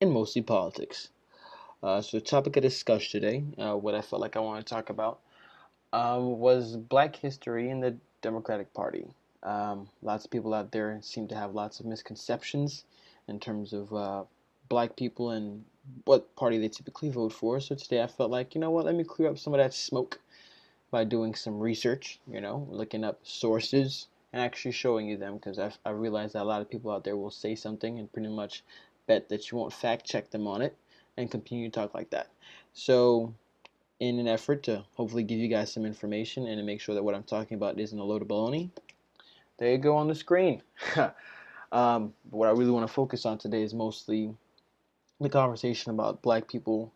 and mostly politics. So the topic of discussion today, what I felt like I want to talk about, was Black history in the Democratic Party. Lots of people out there seem to have lots of misconceptions in terms of Black people and what party they typically vote for. So today I felt like, you know what, let me clear up some of that smoke by doing some research, looking up sources and actually showing you them because I realize that a lot of people out there will say something and pretty much bet that you won't fact check them on it and continue to talk like that. So, in an effort to hopefully give you guys some information and to make sure that what I'm talking about isn't a load of baloney, there you go on the screen. What I really want to focus on today is mostly the conversation about Black people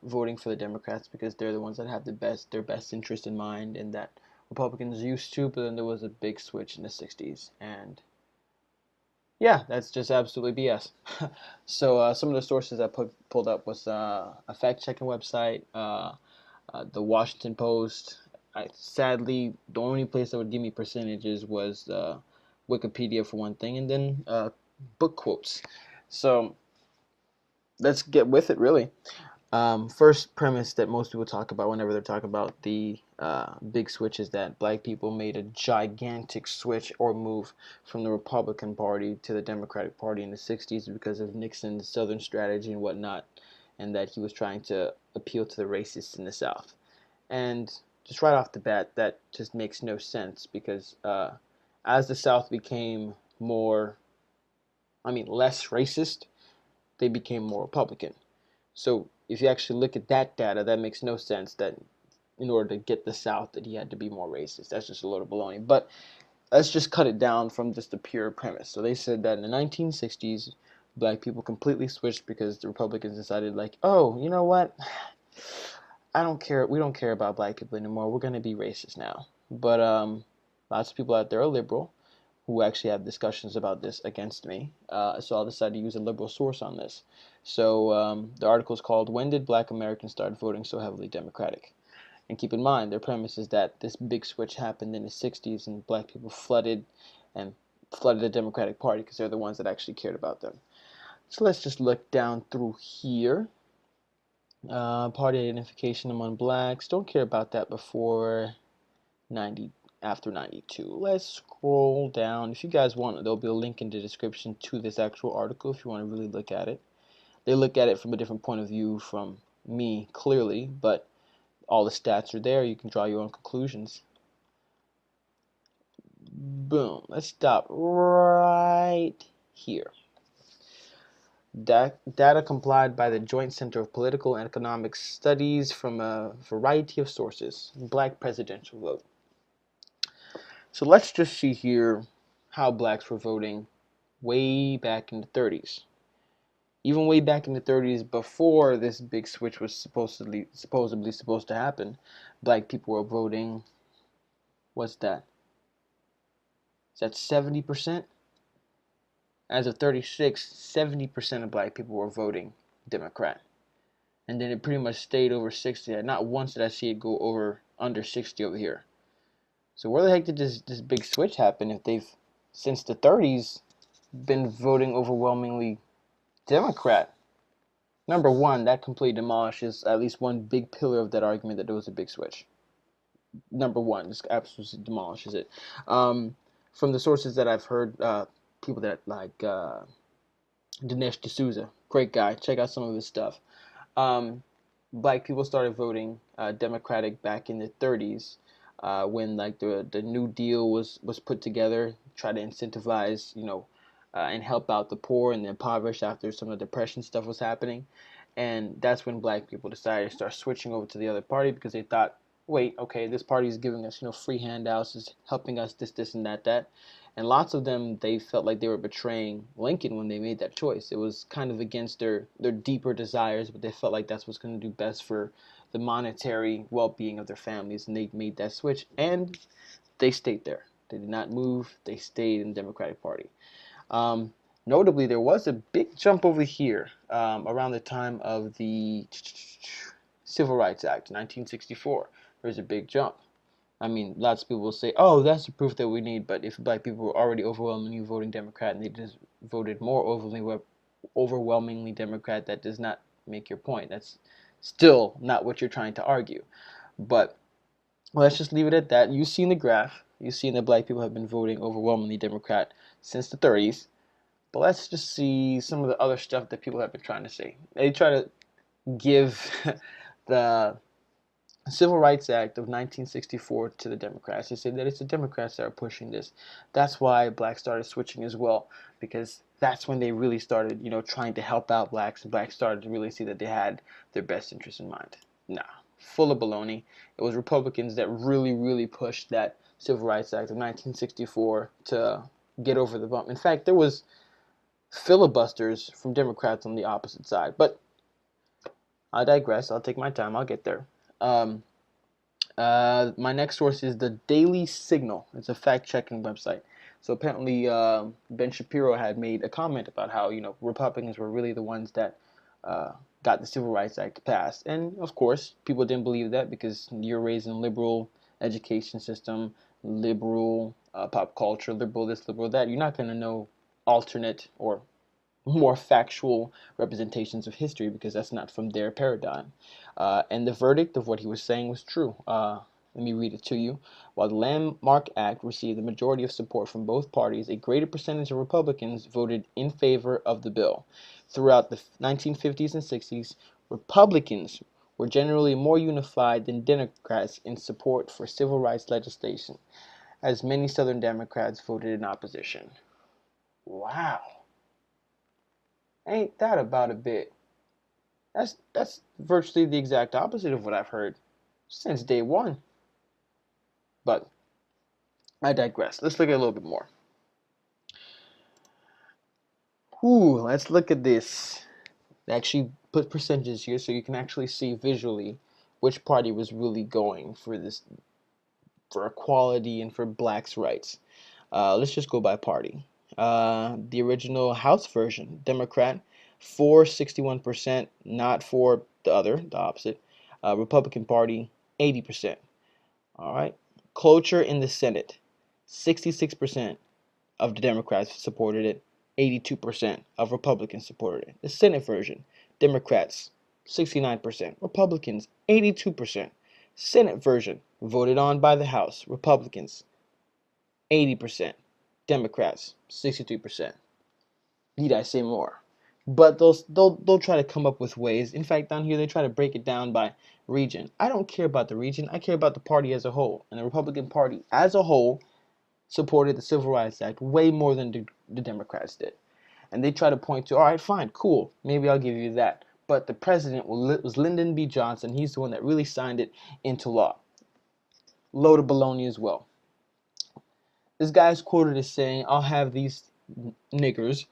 voting for the Democrats because they're the ones that have their best interest in mind, and that Republicans used to. But then there was a big switch in the '60s, and yeah, that's just absolutely BS. So some of the sources I pulled up was a fact-checking website, the Washington Post. Sadly, the only place that would give me percentages was Wikipedia for one thing, and then book quotes. So let's get with it, really. First premise that most people talk about whenever they're talking about the big switch is that Black people made a gigantic switch or move from the Republican Party to the Democratic Party in the '60s because of Nixon's Southern strategy and whatnot, and that he was trying to appeal to the racists in the South. And just right off the bat, that just makes no sense because as the South became less racist, they became more Republican. So if you actually look at that data, that makes no sense that in order to get the South that he had to be more racist. That's just a load of baloney. But let's just cut it down from just the pure premise. So they said that in the 1960s, Black people completely switched because the Republicans decided like, oh, you know what? I don't care. We don't care about Black people anymore. We're going to be racist now. But lots of people out there are liberal who actually have discussions about this against me. So I'll decide to use a liberal source on this. So the article is called "When Did Black Americans Start Voting So Heavily Democratic?" And keep in mind, their premise is that this big switch happened in the '60s, and Black people flooded the Democratic Party because they're the ones that actually cared about them. So let's just look down through here. Party identification among blacks. Don't care about that before 90, after 92. Let's scroll down. If you guys want, there'll be a link in the description to this actual article if you want to really look at it. They look at it from a different point of view from me, clearly, but all the stats are there. You can draw your own conclusions. Boom. Let's stop right here. Data compiled by the Joint Center of Political and Economic Studies from a variety of sources. Black presidential vote. So let's just see here how blacks were voting way back in the 30s. Even way back in the 30s, before this big switch was supposedly supposed to happen, black people were voting. What's that? Is that 70%? As of 36, 70% of black people were voting Democrat. And then it pretty much stayed over 60. Not once did I see it go over under 60 over here. So where the heck did this big switch happen if they've, since the 30s, been voting overwhelmingly Democrat? Number one, that completely demolishes at least one big pillar of that argument that there was a big switch. Number one, just absolutely demolishes it. From the sources that I've heard, people that like Dinesh D'Souza, great guy. Check out some of his stuff. Um, Black people started voting Democratic back in the 30s when like the New Deal was put together, try to incentivize and help out the poor and the impoverished after some of the depression stuff was happening, and that's when Black people decided to start switching over to the other party because they thought, wait, okay, this party is giving us free handouts, is helping us this and that. And lots of them, they felt like they were betraying Lincoln when they made that choice. It was kind of against their deeper desires, but they felt like that's what's going to do best for the monetary well-being of their families, and they made that switch, and they stayed there. They did not move. They stayed in the Democratic Party. Um, Notably, there was a big jump over here around the time of the Civil Rights Act, 1964. There was a big jump. I mean, lots of people will say, "Oh, that's the proof that we need." But if black people were already overwhelmingly voting Democrat and they just voted more overwhelmingly overwhelmingly Democrat, that does not make your point. That's still not what you're trying to argue. But let's just leave it at that. You've seen the graph. You've seen that black people have been voting overwhelmingly Democrat since the 30s. But let's just see some of the other stuff that people have been trying to say. They try to give the Civil Rights Act of 1964 to the Democrats. They say that it's the Democrats that are pushing this. That's why blacks started switching as well, because that's when they really started, trying to help out blacks, and blacks started to really see that they had their best interests in mind. Nah, full of baloney. It was Republicans that really, really pushed that Civil Rights Act of 1964 to get over the bump. In fact, there was filibusters from Democrats on the opposite side. But I digress. I'll take my time. I'll get there. Um, my next source is the Daily Signal. It's a fact-checking website. So apparently, Ben Shapiro had made a comment about how Republicans were really the ones that got the Civil Rights Act passed, and of course, people didn't believe that because you're raised in a liberal education system, liberal pop culture, liberal this, liberal that. You're not going to know alternate or more factual representations of history because that's not from their paradigm. And the verdict of what he was saying was true. Let me read it to you. While the Landmark Act received the majority of support from both parties, a greater percentage of Republicans voted in favor of the bill. Throughout the 1950s and 60s, Republicans were generally more unified than Democrats in support for civil rights legislation, as many Southern Democrats voted in opposition. Wow. Ain't that about a bit? That's virtually the exact opposite of what I've heard since day one. But I digress. Let's look at a little bit more. Ooh, let's look at this. They actually put percentages here so you can actually see visually which party was really going for this, for equality and for blacks' rights. Let's just go by party. The original House version, Democrat, for 61%, not for the other, the opposite. Republican Party, 80%. All right. Cloture in the Senate, 66% of the Democrats supported it, 82% of Republicans supported it. The Senate version, Democrats, 69%, Republicans, 82%. Senate version, voted on by the House, Republicans, 80%. Democrats, 63%. Need I say more? But they'll try to come up with ways. In fact, down here they try to break it down by region. I don't care about the region. I care about the party as a whole. And the Republican Party as a whole supported the Civil Rights Act way more than the Democrats did. And they try to point to, all right, fine, cool, maybe I'll give you that. But the president was Lyndon B. Johnson. He's the one that really signed it into law. Load of baloney as well. This guy's quoted as saying, I'll have these niggers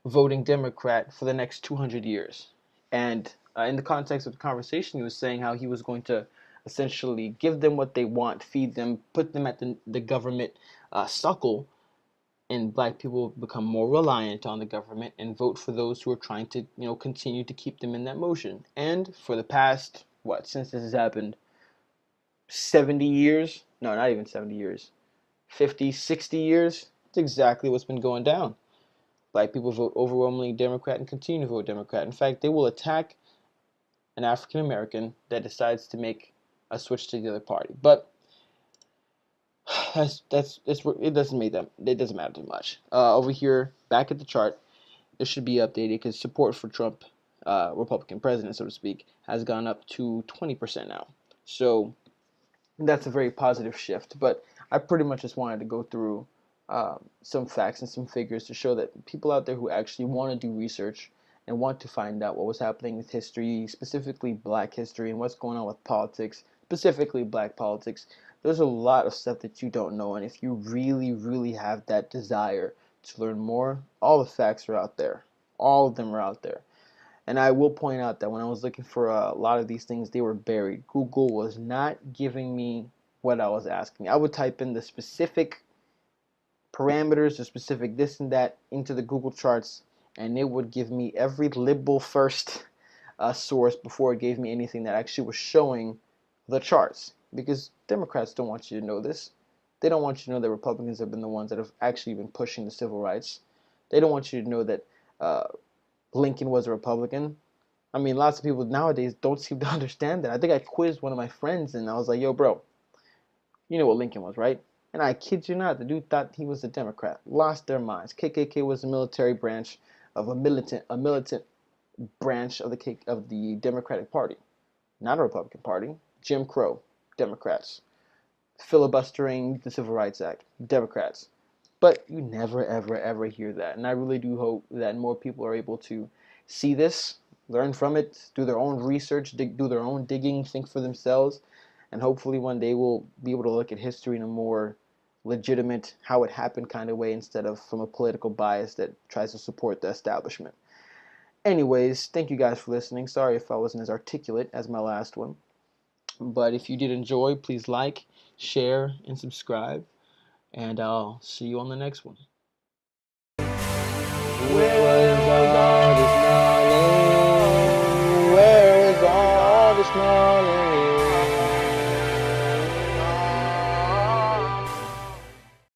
voting Democrat for the next 200 years. And in the context of the conversation, he was saying how he was going to essentially give them what they want, feed them, put them at the government suckle, and black people become more reliant on the government and vote for those who are trying to, continue to keep them in that motion. And for the past, since this has happened, 70 years? No, not even 70 years. 50, 60 years? That's exactly what's been going down. Black people vote overwhelmingly Democrat and continue to vote Democrat. In fact, they will attack an African American that decides to make a switch to the other party. But it doesn't matter too much. Over here, back at the chart, this should be updated because support for Trump, Republican president, so to speak, has gone up to 20% now. So that's a very positive shift. But I pretty much just wanted to go through some facts and some figures to show that people out there who actually want to do research and want to find out what was happening with history, specifically black history, and what's going on with politics, specifically black politics, there's a lot of stuff that you don't know. And if you really, really have that desire to learn more, all the facts are out there. All of them are out there. And I will point out that when I was looking for a lot of these things, they were buried. Google was not giving me what I was asking. I would type in the specific parameters, the specific this and that into the Google charts, and it would give me every liberal first source before it gave me anything that actually was showing the charts. Because Democrats don't want you to know this. They don't want you to know that Republicans have been the ones that have actually been pushing the civil rights. They don't want you to know that Lincoln was a Republican. I mean, lots of people nowadays don't seem to understand that. I think I quizzed one of my friends and I was like, yo, bro, you know what Lincoln was, right? And I kid you not, the dude thought he was a Democrat. Lost their minds. KKK was a military branch of a militant branch of the Democratic Party, not a Republican Party. Jim Crow, Democrats. Filibustering the Civil Rights Act, Democrats. But you never, ever, ever hear that. And I really do hope that more people are able to see this, learn from it, do their own research, do their own digging, think for themselves, and hopefully one day we'll be able to look at history in a more legitimate, how it happened kind of way instead of from a political bias that tries to support the establishment. Anyways, thank you guys for listening. Sorry if I wasn't as articulate as my last one. But if you did enjoy, please like, share, and subscribe. And I'll see you on the next one. Where was